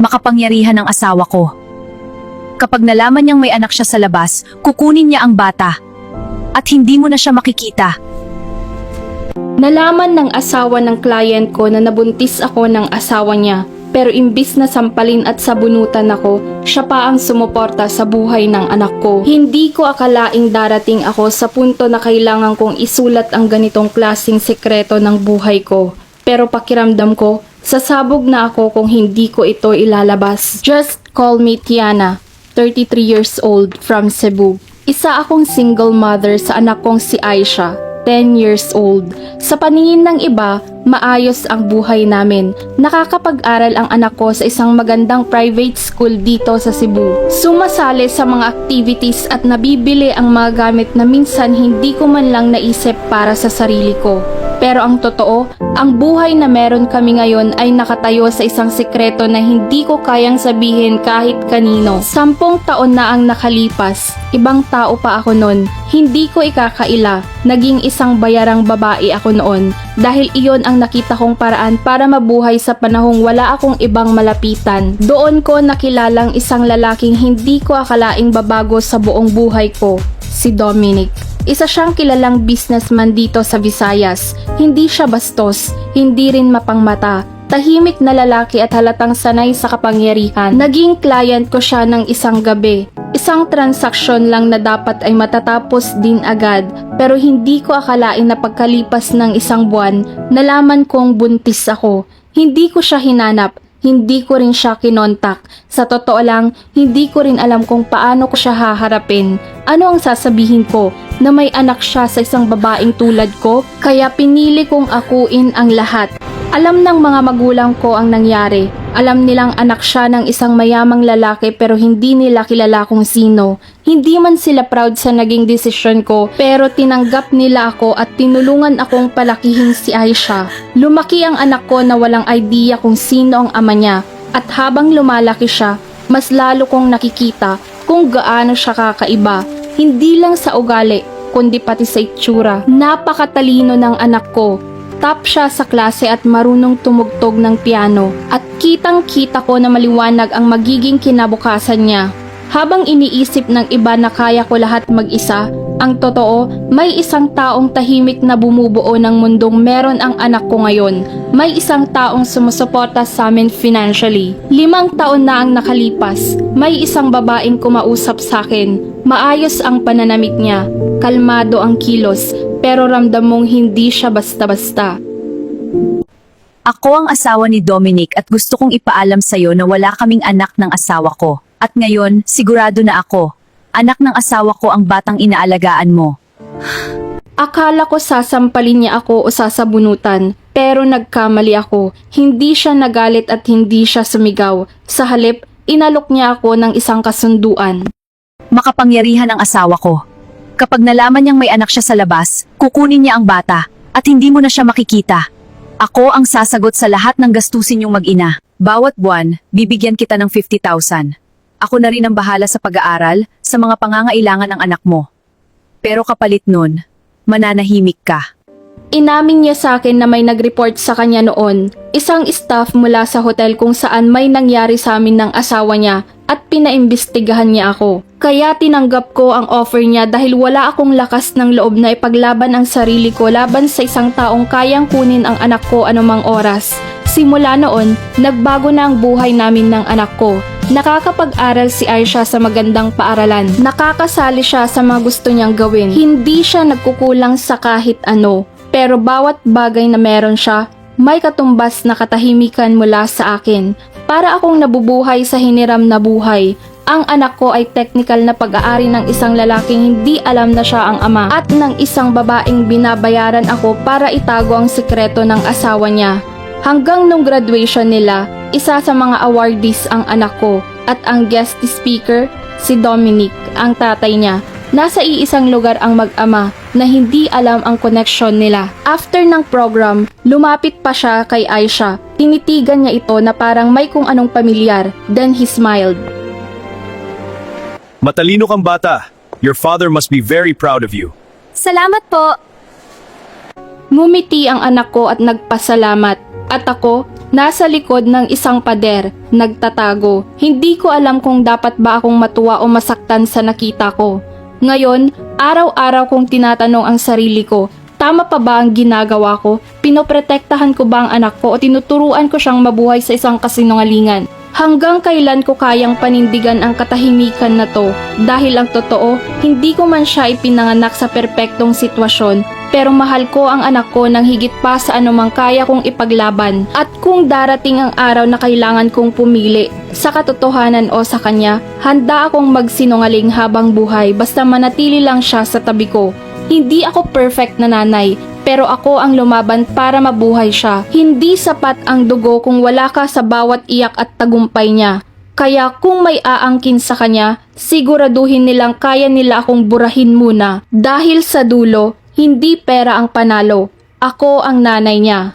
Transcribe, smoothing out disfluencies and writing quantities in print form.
Makapangyarihan ng asawa ko. Kapag nalaman niyang may anak siya sa labas, kukunin niya ang bata. At hindi mo na siya makikita. Nalaman ng asawa ng client ko na nabuntis ako ng asawa niya. Pero imbis na sampalin at sabunutan ako, siya pa ang sumuporta sa buhay ng anak ko. Hindi ko akalaing darating ako sa punto na kailangan kong isulat ang ganitong klaseng sekreto ng buhay ko. Pero pakiramdam ko, sasabog na ako kung hindi ko ito ilalabas. Just call me Tiana, 33 years old, from Cebu. Isa akong single mother sa anak kong si Aisha, 10 years old. Sa paningin ng iba, maayos ang buhay namin. Nakakapag-aral ang anak ko sa isang magandang private school dito sa Cebu. Sumasali sa mga activities at nabibili ang mga gamit na minsan hindi ko man lang naisip para sa sarili ko. Pero ang totoo, ang buhay na meron kami ngayon ay nakatayo sa isang sekreto na hindi ko kayang sabihin kahit kanino. 10 taon na ang nakalipas, ibang tao pa ako noon. Hindi ko ikakaila, naging isang bayarang babae ako noon dahil iyon ang nakita kong paraan para mabuhay sa panahong wala akong ibang malapitan. Doon ko nakilalang isang lalaking hindi ko akalaing babago sa buong buhay ko, si Dominic. Isa siyang kilalang businessman dito sa Visayas. Hindi siya bastos, hindi rin mapangmata. Tahimik na lalaki at halatang sanay sa kapangyarihan. Naging client ko siya ng isang gabi. Isang transaksyon lang na dapat ay matatapos din agad, pero hindi ko akalain na pagkalipas ng isang buwan, nalaman kong buntis ako. Hindi ko siya hinanap. Hindi ko rin siya kinontak. Sa totoo lang, hindi ko rin alam kung paano ko siya haharapin. Ano ang sasabihin ko? Na may anak siya sa isang babaeng tulad ko? Kaya pinili kong akuin ang lahat. Alam ng mga magulang ko ang nangyari. Alam nilang anak siya ng isang mayamang lalaki pero hindi nila kilala kung sino. Hindi man sila proud sa naging desisyon ko pero tinanggap nila ako at tinulungan akong palakihin si Aisha. Lumaki ang anak ko na walang idea kung sino ang ama niya at habang lumalaki siya, mas lalo kong nakikita kung gaano siya kakaiba. Hindi lang sa ugali kundi pati sa itsura. Napakatalino ng anak ko. Top siya sa klase at marunong tumugtog ng piano at kitang-kita ko na maliwanag ang magiging kinabukasan niya. Habang iniisip ng iba na kaya ko lahat mag-isa, ang totoo, may isang taong tahimik na bumubuo ng mundong meron ang anak ko ngayon. May isang taong sumusuporta sa amin financially. 5 taon na ang nakalipas. May isang babaeng kumausap sa akin. Maayos ang pananamit niya. Kalmado ang kilos. Pero ramdam mong hindi siya basta-basta. Ako ang asawa ni Dominic at gusto kong ipaalam sa'yo na wala kaming anak ng asawa ko. At ngayon, sigurado na ako. Anak ng asawa ko ang batang inaalagaan mo. Akala ko sasampalin niya ako o sasabunutan, pero nagkamali ako. Hindi siya nagalit at hindi siya sumigaw. Sa halip, inalok niya ako ng isang kasunduan. Makapangyarihan ang asawa ko. Kapag nalaman niyang may anak siya sa labas, kukunin niya ang bata at hindi mo na siya makikita. Ako ang sasagot sa lahat ng gastusin niyong mag-ina. Bawat buwan, bibigyan kita ng 50,000. Ako na rin ang bahala sa pag-aaral, sa mga pangangailangan ng anak mo. Pero kapalit nun, mananahimik ka. Inamin niya sa akin na may nag-report sa kanya noon, isang staff mula sa hotel kung saan may nangyari sa amin ng asawa niya at pinaimbestigahan niya ako. Kaya tinanggap ko ang offer niya dahil wala akong lakas ng loob na ipaglaban ang sarili ko laban sa isang taong kayang kunin ang anak ko anumang oras. Simula noon, nagbago na ang buhay namin ng anak ko. Nakakapag-aral si Aisha sa magandang paaralan. Nakakasali siya sa mga gusto niyang gawin. Hindi siya nagkukulang sa kahit ano. Pero bawat bagay na meron siya, may katumbas na katahimikan mula sa akin. Para akong nabubuhay sa hiniram na buhay. Ang anak ko ay technical na pag-aari ng isang lalaking hindi alam na siya ang ama at ng isang babaeng binabayaran ako para itago ang sikreto ng asawa niya. Hanggang nung graduation nila, isa sa mga awardees ang anak ko at ang guest speaker, si Dominic, ang tatay niya. Nasa iisang lugar ang mag-ama na hindi alam ang connection nila. After ng program, lumapit pa siya kay Aisha. Tinitigan niya ito na parang may kung anong pamilyar. Then he smiled. Matalino kang bata. Your father must be very proud of you. Salamat po! Ngumiti ang anak ko at nagpasalamat. At ako, nasa likod ng isang pader, nagtatago. Hindi ko alam kung dapat ba akong matuwa o masaktan sa nakita ko. Ngayon, araw-araw kong tinatanong ang sarili ko, tama pa ba ang ginagawa ko? Pinoprotektahan ko ba ang anak ko o tinuturuan ko siyang mabuhay sa isang kasinungalingan? Hanggang kailan ko kayang panindigan ang katahimikan na to? Dahil ang totoo, hindi ko man siya ipinanganak sa perpektong sitwasyon, pero mahal ko ang anak ko ng higit pa sa anumang kaya kong ipaglaban. At kung darating ang araw na kailangan kong pumili, sa katotohanan o sa kanya, handa akong magsinungaling habang buhay basta manatili lang siya sa tabi ko. Hindi ako perfect na nanay, pero ako ang lumaban para mabuhay siya. Hindi sapat ang dugo kung wala ka sa bawat iyak at tagumpay niya. Kaya kung may aangkin sa kanya, siguraduhin nilang kaya nila akong burahin muna. Dahil sa dulo, hindi pera ang panalo. Ako ang nanay niya.